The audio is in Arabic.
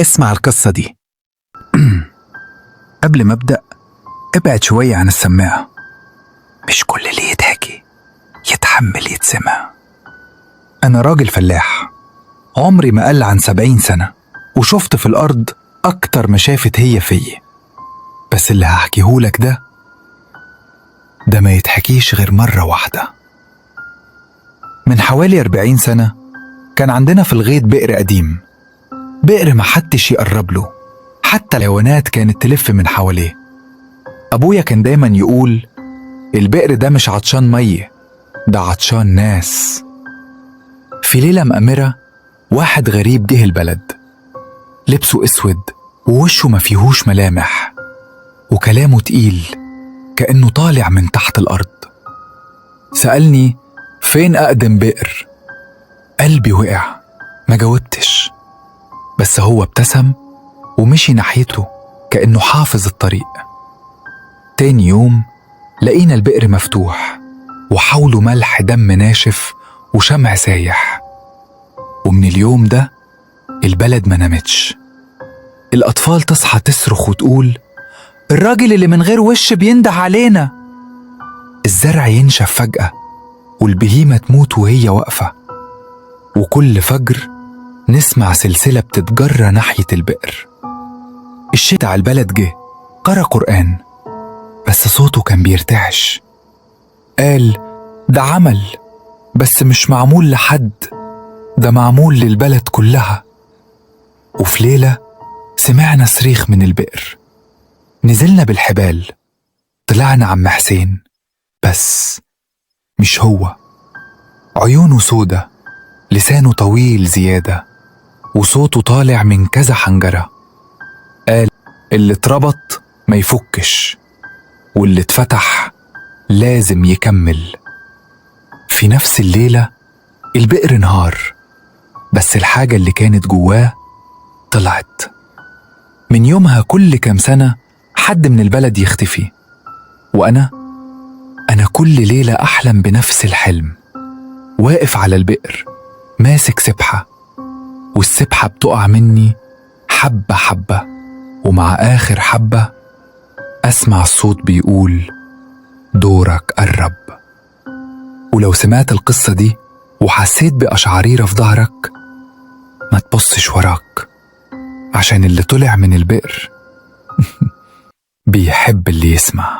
اسمع القصة دي. قبل ما أبدأ ابعد شوية عن السماعة. مش كل اللي يتحكي يتحمل يتسمع. أنا راجل فلاح، عمري ما قل عن 70 سنة، وشفت في الأرض أكتر ما شافت هي فيي. بس اللي هحكيهولك ده ما يتحكيش غير مرة واحدة. من حوالي 40 سنة كان عندنا في الغيط بئر قديم، بئر ما حدش يقرب له، حتى الحيوانات كانت تلف من حواليه. أبويا كان دايما يقول البئر ده مش عطشان مية، ده عطشان ناس. في ليلة مأمرة واحد غريب جه البلد، لبسه اسود ووشه ما فيهوش ملامح، وكلامه تقيل كأنه طالع من تحت الأرض. سألني فين أقدم بئر؟ قلبي وقع، ما جاوبتش، بس هو ابتسم ومشي ناحيته كأنه حافظ الطريق. تاني يوم لقينا البئر مفتوح وحوله ملح دم ناشف وشمع سايح. ومن اليوم ده البلد ما نامتش. الأطفال تصحى تصرخ وتقول الراجل اللي من غير وش بينده علينا. الزرع ينشف فجأة والبهيمة تموت وهي واقفة، وكل فجر نسمع سلسلة بتتجرى ناحية البئر. الشيخ على البلد جه قرأ قرآن، بس صوته كان بيرتعش. قال ده عمل، بس مش معمول لحد، ده معمول للبلد كلها. وفي ليلة سمعنا صريخ من البئر، نزلنا بالحبال، طلعنا عم حسين، بس مش هو. عيونه سودة، لسانه طويل زيادة، وصوته طالع من كذا حنجرة. قال اللي اتربط ما يفكش، واللي اتفتح لازم يكمل. في نفس الليلة البئر انهار، بس الحاجة اللي كانت جواه طلعت. من يومها كل كام سنة حد من البلد يختفي، وأنا كل ليلة أحلم بنفس الحلم، واقف على البئر ماسك سبحة، والسبحة بتقع مني حبة حبة، ومع آخر حبة أسمع الصوت بيقول دورك قرب. ولو سمعت القصة دي وحسيت بأشعريرة في ظهرك، ما تبصش وراك، عشان اللي طلع من البئر بيحب اللي يسمع.